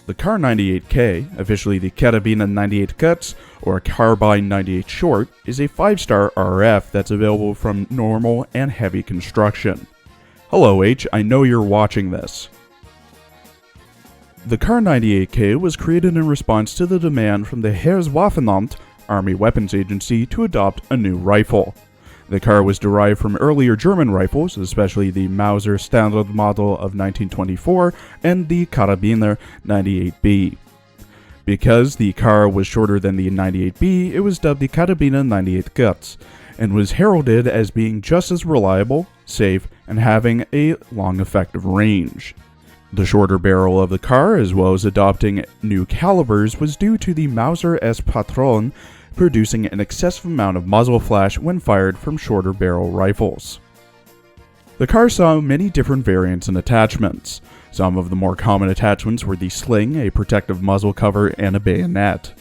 The Kar98k, officially the Kar98k, or Kar98 short, is a 5-star RF that's available from normal and heavy construction. Hello H, I know you're watching this. The Kar98k was created in response to the demand from the Heereswaffenamt, Army Weapons Agency, to adopt a new rifle. The car was derived from earlier German rifles, especially the Mauser Standard model of 1924 and the Karabiner 98B. Because the car was shorter than the 98B, it was dubbed the Karabiner 98k, and was heralded as being just as reliable, safe, and having a long effective range. The shorter barrel of the car, as well as adopting new calibers, was due to the Mauser S Patron producing an excessive amount of muzzle flash when fired from shorter barrel rifles. The car saw many different variants and attachments. Some of the more common attachments were the sling, a protective muzzle cover, and a bayonet.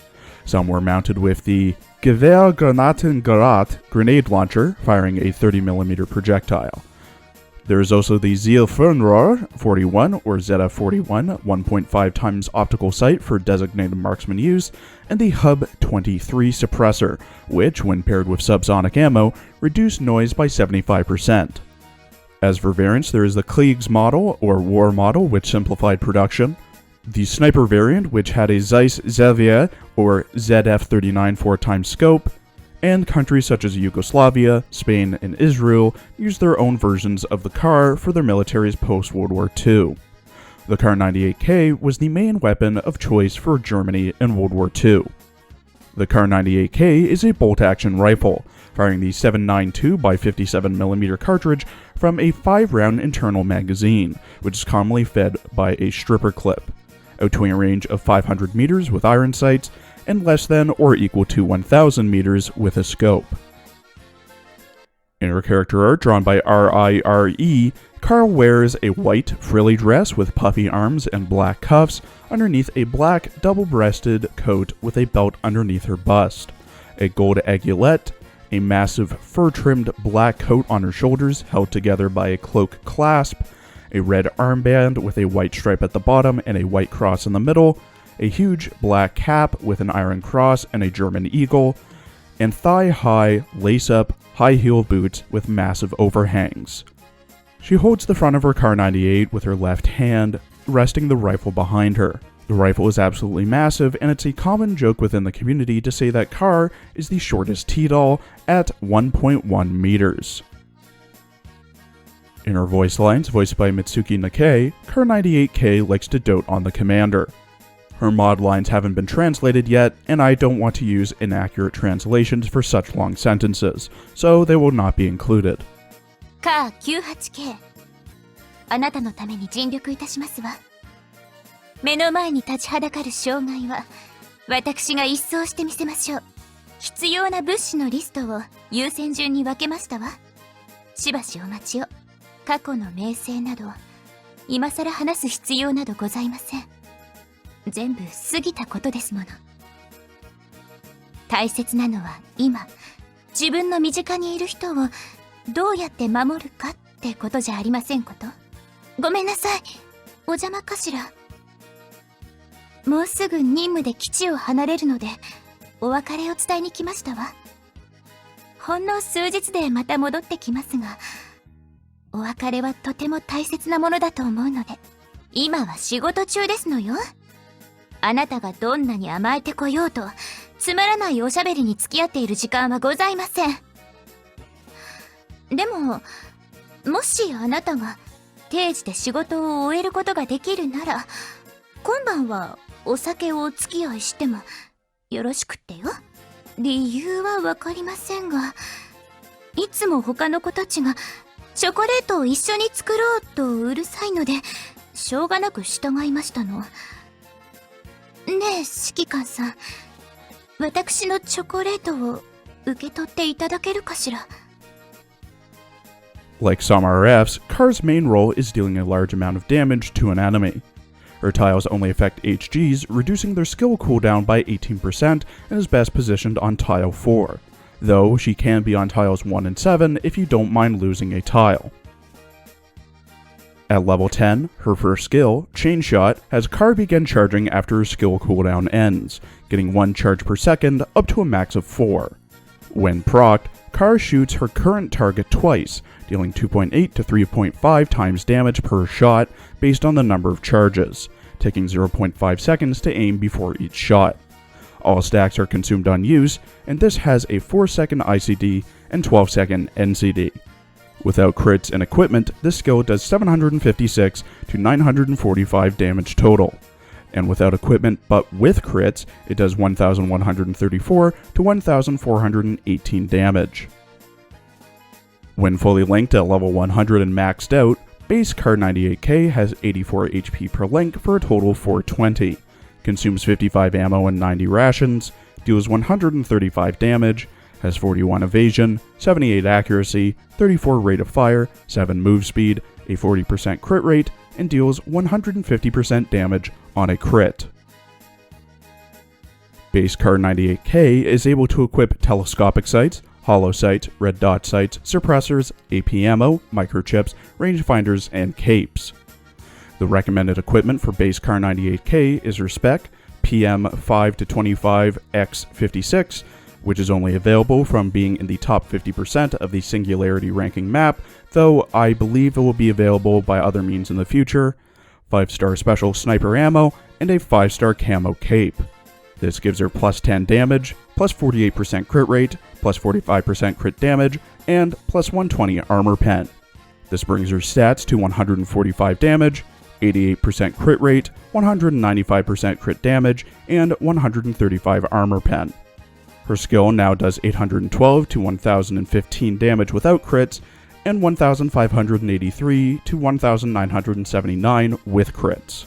Some were mounted with the Gewehrgranatengerät grenade launcher, firing a 30mm projectile. There is also the Zielfernrohr 41 or ZF41 1.5 times optical sight for designated marksman use, and the Hub 23 suppressor, which, when paired with subsonic ammo, reduced noise by 75%. As for variants, there is the Kriegs model or war model, which simplified production, the sniper variant, which had a Zeiss Xavier or ZF39 4x scope, and countries such as Yugoslavia, Spain, and Israel used their own versions of the car for their militaries post-World War II. The Kar98k was the main weapon of choice for Germany in World War II. The Kar98k is a bolt-action rifle, firing the 7.92 by 57mm cartridge from a 5-round internal magazine, which is commonly fed by a stripper clip, out to a range of 500 meters with iron sights, and less than or equal to 1,000 meters with a scope. In her character art drawn by RIRE, Carl wears a white frilly dress with puffy arms and black cuffs underneath a black double-breasted coat with a belt underneath her bust, a gold aiguillette, a massive fur-trimmed black coat on her shoulders held together by a cloak clasp, a red armband with a white stripe at the bottom and a white cross in the middle, a huge black cap with an iron cross and a German eagle, and thigh-high, lace-up, high-heel boots with massive overhangs. She holds the front of her Kar98 with her left hand, resting the rifle behind her. The rifle is absolutely massive, and it's a common joke within the community to say that Kar is the shortest T-doll at 1.1 meters. In her voice lines, voiced by Mitsuki Nikkei, Kar98k likes to dote on the commander. Her mod lines haven't been translated yet, and I don't want to use inaccurate translations for such long sentences, so they will not be included. Kar98k あなたのために尽力いたしますわ。目の前に立ちはだかる障害は私が一掃してみせましょう。必要な物資のリストを優先順に分けましたわ。しばしお待ちを。過去の名声など今さら話す必要などございません。全部過ぎたことですもの。大切なのは今自分の身近にいる人をどうやって守るかってことじゃありませんこと。ごめんなさい、お邪魔かしら。もうすぐ任務で基地を離れるのでお別れを伝えに来ましたわ。ほんの数日でまた戻ってきますが、お別れはとても大切なものだと思うので、今は仕事中ですのよ。あなたがどんなに甘えてこようとつまらないおしゃべりに付き合っている時間はございません。でももしあなたが定時で仕事を終えることができるなら、今晩はお酒をお付き合いしてもよろしくってよ。理由はわかりませんが、いつも他の子たちがチョコレートを一緒に作ろうとうるさいのでしょうがなく従いましたの。ねえ指揮官さん、私のチョコレートを受け取っていただけるかしら。Like some RFs, Kar's main role is dealing a large amount of damage to an enemy. Her tiles only affect HGs, reducing their skill cooldown by 18% and is best positioned on tile 4, though she can be on tiles 1 and 7 if you don't mind losing a tile. At level 10, her first skill, Chain Shot, has Kar begin charging after her skill cooldown ends, getting 1 charge per second up to a max of 4. When procced, Kar shoots her current target twice, dealing 2.8 to 3.5 times damage per shot based on the number of charges, taking 0.5 seconds to aim before each shot. All stacks are consumed on use, and this has a 4-second ICD and 12-second NCD. Without crits and equipment, this skill does 756 to 945 damage total. And without equipment but with crits, it does 1134 to 1418 damage. When fully linked at level 100 and maxed out, base Kar98k has 84 HP per link for a total of 420, consumes 55 ammo and 90 rations, deals 135 damage, has 41 evasion, 78 accuracy, 34 rate of fire, 7 move speed, a 40% crit rate, and deals 150% damage on a crit. Base Kar98k is able to equip telescopic sights, hollow sights, red dot sights, suppressors, AP ammo, microchips, rangefinders, and capes. The recommended equipment for base Kar98k is her spec, PM 5 to 25 X 56, which is only available from being in the top 50% of the Singularity ranking map, though I believe it will be available by other means in the future, 5-star special sniper ammo, and a 5-star camo cape. This gives her plus 10 damage, plus 48% crit rate, plus 45% crit damage, and plus 120 armor pen. This brings her stats to 145 damage, 88% crit rate, 195% crit damage, and 135 armor pen. Her skill now does 812 to 1015 damage without crits, and 1583 to 1979 with crits.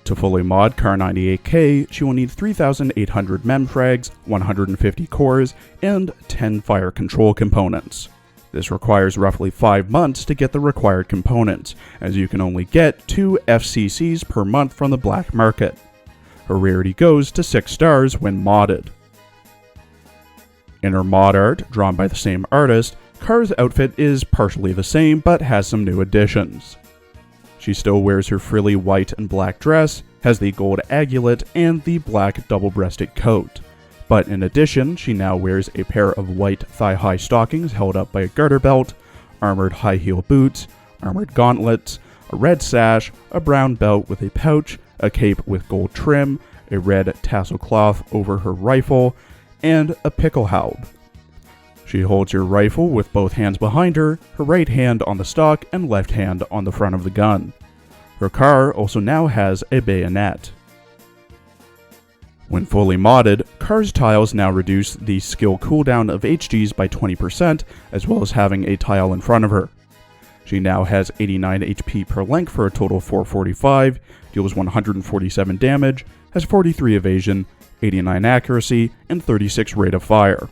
To fully mod Kar98k, she will need 3800 mem frags, 150 cores, and 10 fire control components. This requires roughly 5 months to get the required components, as you can only get 2 FCCs per month from the black market. Her rarity goes to 6 stars when modded. In her mod art, drawn by the same artist, Kar's outfit is partially the same but has some new additions. She still wears her frilly white and black dress, has the gold aguilet, and the black double-breasted coat. But in addition, she now wears a pair of white thigh-high stockings held up by a garter belt, armored high-heel boots, armored gauntlets, a red sash, a brown belt with a pouch, a cape with gold trim, a red tassel cloth over her rifle, and a pickelhaube. She holds her rifle with both hands behind her right hand on the stock and left hand on the front of the gun. Her car also now has a bayonet. When fully modded, Kar's tiles now reduce the skill cooldown of HGs by 20%, as well as having a tile in front of her. She now has 89 HP per link for a total of 445, deals 147 damage, has 43 evasion, 89 accuracy, and 36 rate of fire.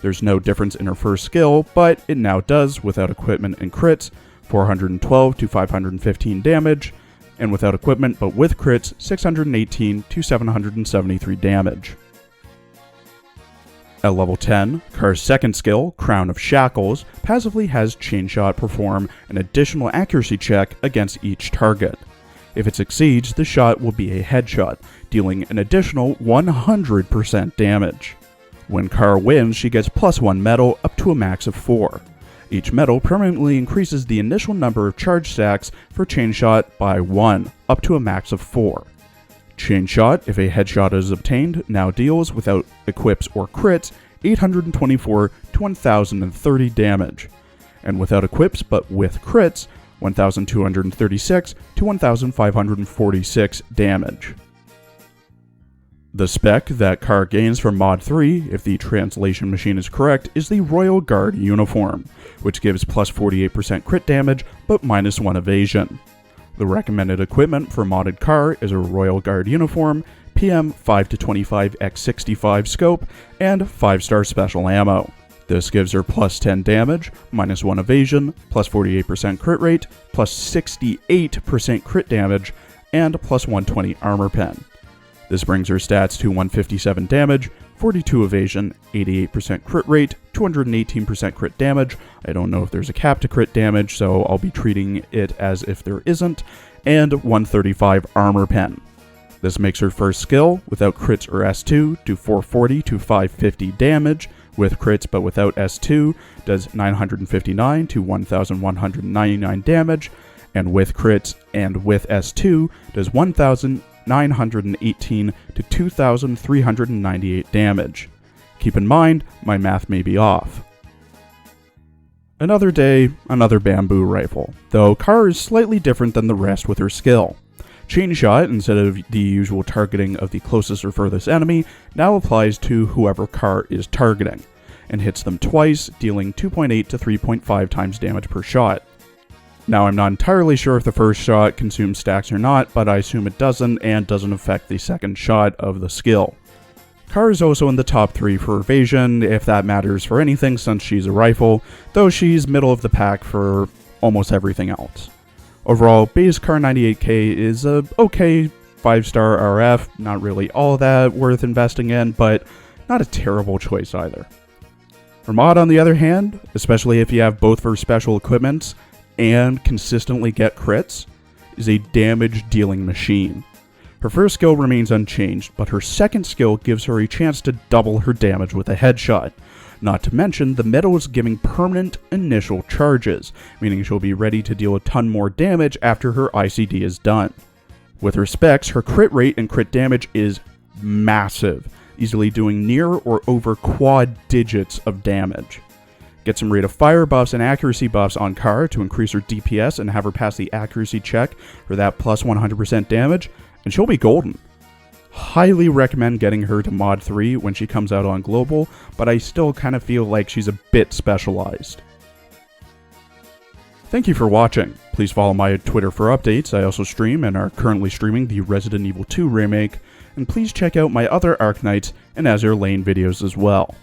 There's no difference in her first skill, but it now does, without equipment and crits, 412 to 515 damage, and without equipment but with crits, 618 to 773 damage. At level 10, Kar's second skill, Crown of Shackles, passively has Chain Shot perform an additional accuracy check against each target. If it succeeds, the shot will be a headshot, dealing an additional 100% damage. When Kar wins, she gets plus 1 medal up to a max of 4. Each medal permanently increases the initial number of charge stacks for Chain Shot by 1, up to a max of 4. Chain Shot, if a headshot is obtained, now deals, without equips or crits, 824 to 1030 damage, and without equips but with crits, 1236 to 1546 damage. The spec that Kar gains from Mod 3, if the translation machine is correct, is the Royal Guard uniform, which gives plus 48% crit damage but minus 1 evasion. The recommended equipment for modded Kar is a Royal Guard uniform, PM 5 to 25 X 65 scope, and 5-star special ammo. This gives her plus 10 damage, minus 1 evasion, plus 48% crit rate, plus 68% crit damage, and plus 120 armor pen. This brings her stats to 157 damage, 42 evasion, 88% crit rate, 218% crit damage. I don't know if there's a cap to crit damage, so I'll be treating it as if there isn't, and 135 armor pen. This makes her first skill, without crits or S2, do 440 to 550 damage, with crits but without S2, does 959 to 1199 damage, and with crits and with S2, does 1918 to 2398 damage. Keep in mind, my math may be off. Another day, another bamboo rifle, though Kar is slightly different than the rest with her skill. Chain shot, instead of the usual targeting of the closest or furthest enemy, now applies to whoever Kar is targeting, and hits them twice, dealing 2.8 to 3.5 times damage per shot. Now, I'm not entirely sure if the first shot consumes stacks or not, but I assume it doesn't, and doesn't affect the second shot of the skill. Kar is also in the top 3 for evasion, if that matters for anything since she's a rifle, though she's middle of the pack for almost everything else. Overall, base Kar98k is a okay 5-star RF, not really all that worth investing in, but not a terrible choice either. Her mod, on the other hand, especially if you have both of her special equipments, and consistently get crits, is a damage dealing machine. Her first skill remains unchanged, but her second skill gives her a chance to double her damage with a headshot. Not to mention, the medal is giving permanent initial charges, meaning she'll be ready to deal a ton more damage after her ICD is done. With her specs, her crit rate and crit damage is massive, easily doing near or over quad digits of damage. Get some rate of fire buffs and accuracy buffs on Kar to increase her DPS and have her pass the accuracy check for that plus 100% damage, and she'll be golden. Highly recommend getting her to mod 3 when she comes out on global, but I still kind of feel like she's a bit specialized. Thank you for watching. Please follow my Twitter for updates. I also stream and are currently streaming the Resident Evil 2 remake, and please check out my other Arknights and Azure Lane videos as well.